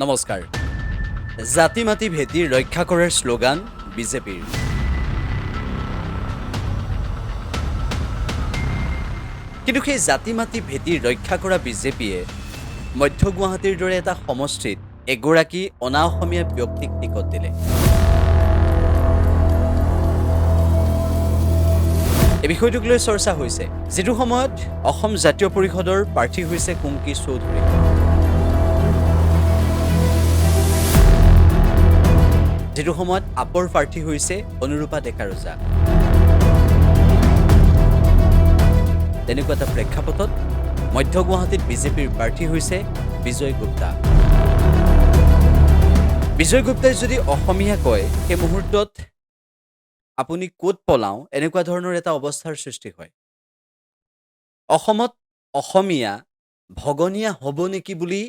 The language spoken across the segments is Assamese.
নমস্কাৰ। জাতি মাতি ভেটি ৰক্ষা কৰাৰ শ্লোগান বিজেপিৰ। কিন্তু সেই জাতি মাতি ভেটি ৰক্ষা কৰা বিজেপিয়ে মধ্য গুৱাহাটীৰ দৰে এটা সমষ্টিত এগৰাকী অনা অসমীয়া ব্যক্তিক টিকট দিলে। এই বিষয়টোক লৈ চৰ্চা হৈছে, যিটো সময়ত অসম জাতীয় পৰিষদৰ প্ৰাৰ্থী হৈছে কুংকি চৌধুৰী। যিটো সময়ত আপৰ প্ৰাৰ্থী হৈছে অনুৰূপা ডেকা ৰজা। তেনেকুৱা এটা প্ৰেক্ষাপটত মধ্য গুৱাহাটীত বিজেপিৰ প্ৰাৰ্থী হৈছে বিজয় গুপ্তা। বিজয় গুপ্তাই যদি অসমীয়া কয়, সেই মুহূৰ্তত আপুনি ক'ত পলাওঁ এনেকুৱা ধৰণৰ এটা অৱস্থাৰ সৃষ্টি হয়। অসমত অসমীয়া ভগনীয়া হ'ব নেকি বুলি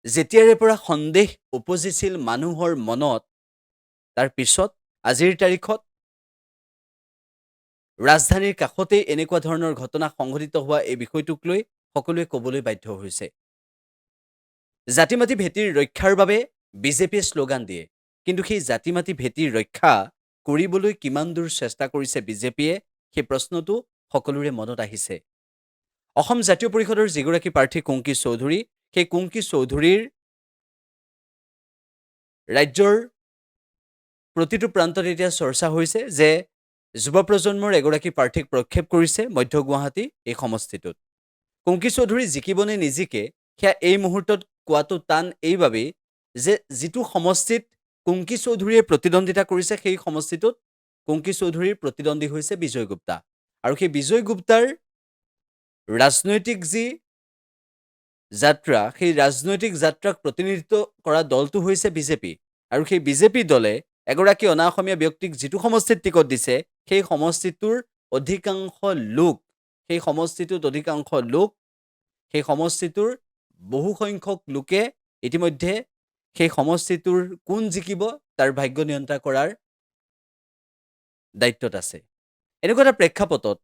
যেতিয়াৰে পৰা সন্দেহ উপজিছিল মানুহৰ মনত, তাৰ পিছত আজিৰ তাৰিখত ৰাজধানীৰ কাষতেই এনেকুৱা ধৰণৰ ঘটনা সংঘটিত হোৱা এই বিষয়টোক লৈ সকলোৱে ক'বলৈ বাধ্য হৈছে। জাতি মাতি ভেটিৰ ৰক্ষাৰ বাবে বিজেপিয়ে শ্লোগান দিয়ে, কিন্তু সেই জাতি মাতি ভেটিৰ ৰক্ষা কৰিবলৈ কিমান দূৰ চেষ্টা কৰিছে বিজেপিয়ে, সেই প্ৰশ্নটো সকলোৰে মনত আহিছে। অসম জাতীয় পৰিষদৰ যিগৰাকী প্ৰাৰ্থী কুংকি চৌধুৰী, সেই কুংকি চৌধুৰীৰ ৰাজ্যৰ প্ৰতিটো প্ৰান্তত এতিয়া চৰ্চা হৈছে যে যুৱ প্ৰজন্মৰ এগৰাকী প্ৰাৰ্থীক প্ৰক্ষেপ কৰিছে মধ্য গুৱাহাটী এই সমষ্টিটোত। কুংকি চৌধুৰী জিকিবনে নিজিকে সেয়া এই মুহূৰ্তত কোৱাটো টান এইবাবেই যে যিটো সমষ্টিত কুংকি চৌধুৰীয়ে প্ৰতিদ্বন্দ্বিতা কৰিছে, সেই সমষ্টিটোত কুংকি চৌধুৰীৰ প্ৰতিদ্বন্দ্বী হৈছে বিজয় গুপ্তা। আৰু সেই বিজয় গুপ্তাৰ ৰাজনৈতিক যি যাত্ৰা, সেই ৰাজনৈতিক যাত্ৰাক প্ৰতিনিধিত্ব কৰা দলটো হৈছে বিজেপি। আৰু সেই বিজেপি দলে এগৰাকী অনা অসমীয়া ব্যক্তিক যিটো সমষ্টিত টিকট দিছে, সেই সমষ্টিটোৰ অধিকাংশ লোক, সেই সমষ্টিটোৰ বহুসংখ্যক লোকে ইতিমধ্যে সেই সমষ্টিটোৰ কোন জিকিব তাৰ ভাগ্য নিয়ন্ত্ৰণ কৰাৰ দায়িত্বত আছে। এনেকুৱা এটা প্ৰেক্ষাপটত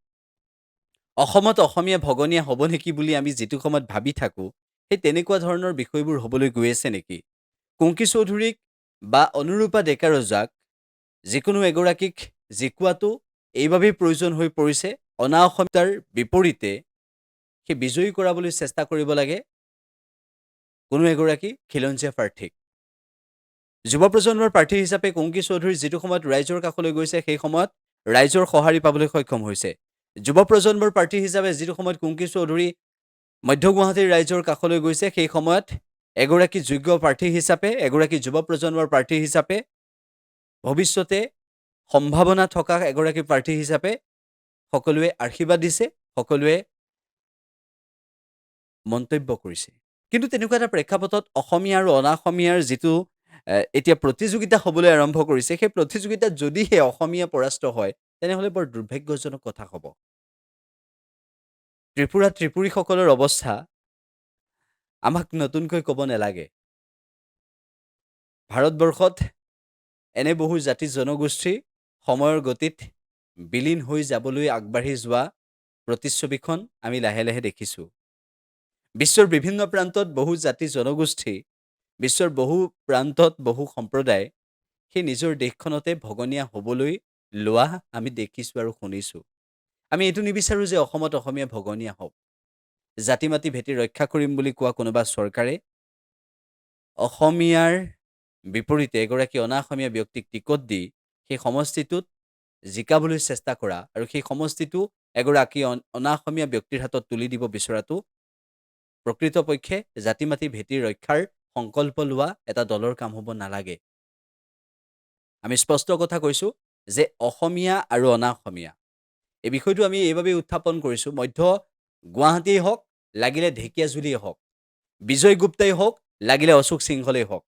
অসমত অসমীয়া ভগনীয়া হ'ব নেকি বুলি আমি যিটো সময়ত ভাবি থাকোঁ, সেই তেনেকুৱা ধৰণৰ বিষয়বোৰ হ'বলৈ গৈ আছে নেকি? কুংকি চৌধুৰীক বা অনুৰূপা ডেকা ৰজাক যিকোনো এগৰাকীক জিকোৱাটো এইবাবেই প্ৰয়োজন হৈ পৰিছে, অনা অসমীয়াৰ বিপৰীতে সেই বিজয়ী কৰাবলৈ চেষ্টা কৰিব লাগে কোনো এগৰাকী খিলঞ্জীয়া প্ৰাৰ্থীক। যুৱ প্ৰজন্মৰ প্ৰাৰ্থী হিচাপে কুংকি চৌধুৰী যিটো সময়ত ৰাইজৰ কাষলৈ গৈছে, সেই সময়ত ৰাইজৰ সঁহাৰি পাবলৈ সক্ষম হৈছে। যুৱ প্ৰজন্মৰ প্ৰাৰ্থী হিচাপে যিটো সময়ত কুংকি চৌধুৰী মধ্য গুৱাহাটীৰ ৰাইজৰ কাষলৈ গৈছে, সেই সময়ত এগৰাকী যোগ্য প্ৰাৰ্থী হিচাপে, এগৰাকী যুৱ প্ৰজন্মৰ প্ৰাৰ্থী হিচাপে, ভৱিষ্যতে সম্ভাৱনা থকা এগৰাকী প্ৰাৰ্থী হিচাপে সকলোৱে আশীৰ্বাদ দিছে, সকলোৱে মন্তব্য কৰিছে। কিন্তু তেনেকুৱা এটা প্ৰেক্ষাপটত অসমীয়া আৰু অনা অসমীয়াৰ যিটো এতিয়া প্ৰতিযোগিতা হ'বলৈ আৰম্ভ কৰিছে, সেই প্ৰতিযোগিতাত যদিহে অসমীয়া পৰাস্ত হয়, তেনেহ'লে বৰ দুৰ্ভাগ্যজনক কথা হ'ব। ত্ৰিপুৰীসকলৰ অৱস্থা আমাক নতুনকৈ ক'ব নালাগে। ভাৰতবৰ্ষত এনে বহু জাতি জনগোষ্ঠী সময়ৰ গতিত বিলীন হৈ যাবলৈ আগবাঢ়ি যোৱা প্ৰতিচ্ছবিখন আমি লাহে লাহে দেখিছোঁ। বিশ্বৰ বিভিন্ন প্ৰান্তত বহু জাতি জনগোষ্ঠী, বিশ্বৰ বহু প্ৰান্তত বহু সম্প্ৰদায় সেই নিজৰ দেশখনতে ভগনীয়া হ'বলৈ লোৱা আমি দেখিছোঁ আৰু শুনিছোঁ। আমি এইটো নিবিচাৰোঁ যে অসমত অসমীয়া ভগনীয়া হওক। জাতি মাতি ভেটি ৰক্ষা কৰিম বুলি কোৱা কোনোবা চৰকাৰে অসমীয়াৰ বিপৰীতে এগৰাকী অনা অসমীয়া ব্যক্তিক টিকট দি সেই সমষ্টিটোত জিকাবলৈ চেষ্টা কৰা আৰু সেই সমষ্টিটো এগৰাকী অনা অসমীয়া ব্যক্তিৰ হাতত তুলি দিব বিচৰাটো প্ৰকৃতপক্ষে জাতি মাতি ভেটি ৰক্ষাৰ সংকল্প লোৱা এটা দলৰ কাম হ'ব নালাগে। আমি স্পষ্ট কথা কৈছোঁ যে অসমীয়া আৰু অনা অসমীয়া এই বিষয়টো আমি এইবাবেই উত্থাপন কৰিছোঁ, মধ্য গুৱাহাটীয়েই হওক, লাগিলে ঢেকীয়াজুলিয়েই হওক, বিজয় গুপ্তাই হওক, লাগিলে অশোক সিংহলেই হওক,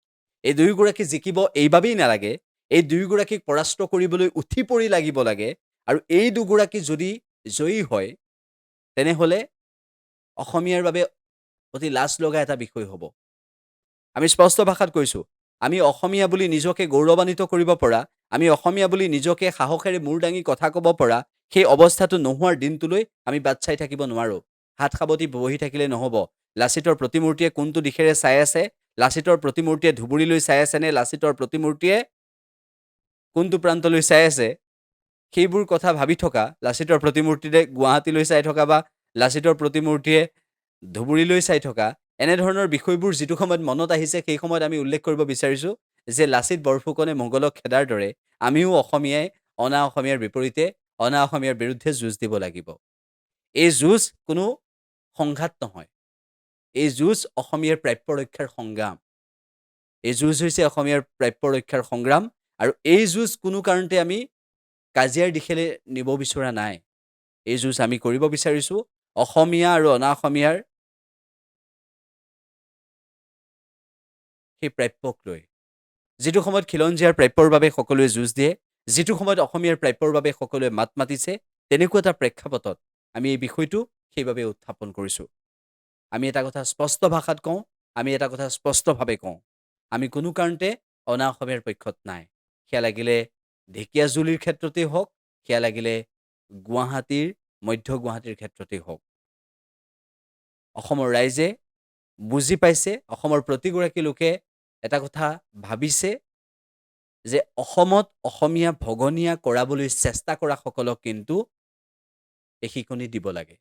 এই দুয়োগৰাকী জিকিব এইবাবেই নালাগে, এই দুয়োগৰাকীক পৰাস্ত কৰিবলৈ উঠি পৰি লাগিব লাগে। আৰু এই দুগৰাকী যদি জয়ী হয়, তেনেহ'লে অসমীয়াৰ বাবে অতি লাজ লগা এটা বিষয় হ'ব। আমি স্পষ্ট ভাষাত কৈছোঁ, আমি অসমীয়া বুলি নিজকে গৌৰৱান্বিত কৰিব পৰা, আমি অসমীয়া বুলি নিজকে সাহসেৰে মূৰ দাঙি কথা ক'ব পৰা সেই অৱস্থাটো নোহোৱাৰ দিনটোলৈ আমি বাট চাই থাকিব নোৱাৰোঁ। হাত সাৱটি বহি থাকিলে নহ'ব। লাচিতৰ প্ৰতিমূৰ্তিয়ে কোনটো দিশেৰে চাই আছে, লাচিতৰ প্ৰতিমূৰ্তিয়ে ধুবুৰীলৈ চাই আছে নে লাচিতৰ প্ৰতিমূৰ্তিয়ে কোনটো প্ৰান্তলৈ চাই আছে, সেইবোৰ কথা ভাবি থকা, লাচিতৰ প্ৰতিমূৰ্তিৰে গুৱাহাটীলৈ চাই থকা বা লাচিতৰ প্ৰতিমূৰ্তিয়ে ধুবুৰীলৈ চাই থকা, এনেধৰণৰ বিষয়বোৰ যিটো সময়ত মনত আহিছে, সেই সময়ত আমি উল্লেখ কৰিব বিচাৰিছোঁ যে লাচিত বৰফুকনে মোগলক খেদাৰ দৰে আমিও অসমীয়াই অনা অসমীয়াৰ বিপৰীতে, অনা অসমীয়াৰ বিৰুদ্ধে যুঁজ দিব লাগিব। এই যুঁজ কোনো সংঘাত নহয়। এই যুঁজ অসমীয়াৰ প্ৰাপ্য ৰক্ষাৰ সংগ্ৰাম। এই যুঁজ হৈছে অসমীয়াৰ প্ৰাপ্য ৰক্ষাৰ সংগ্ৰাম আৰু এই যুঁজ কোনো কাৰণতে আমি কাজিয়াৰ দিশেৰে নিব বিচৰা নাই। এই যুঁজ আমি কৰিব বিচাৰিছোঁ অসমীয়া আৰু অনা অসমীয়াৰ সেই প্ৰাপ্যক লৈ। যিটো সময়ত খিলঞ্জীয়াৰ প্ৰাপ্যৰ বাবে সকলোৱে যুঁজ দিয়ে, যিটো সময়ত অসমীয়াৰ প্ৰাপ্যৰ বাবে সকলোৱে মাত মাতিছে, তেনেকুৱা এটা প্ৰেক্ষাপটত আমি এই বিষয়টো সেইবাবে উত্থাপন কৰিছোঁ। আমি এটা কথা স্পষ্ট ভাষাত কওঁ, আমি এটা কথা স্পষ্টভাৱে কওঁ, আমি কোনো কাৰণতে অনা অসমীয়াৰ পক্ষত নাই। সেয়া লাগিলে ঢেকীয়াজুলিৰ ক্ষেত্ৰতেই হওক, সেয়া লাগিলে গুৱাহাটীৰ, মধ্য গুৱাহাটীৰ ক্ষেত্ৰতেই হওক। অসমৰ ৰাইজে বুজি পাইছে, অসমৰ প্ৰতিগৰাকী লোকে এটা কথা ভাবিছে যে অসমত অসমীয়া ভগনীয়া কৰাবলৈ চেষ্টা কৰাসকলক কিন্তু এশিকনি দিব লাগে।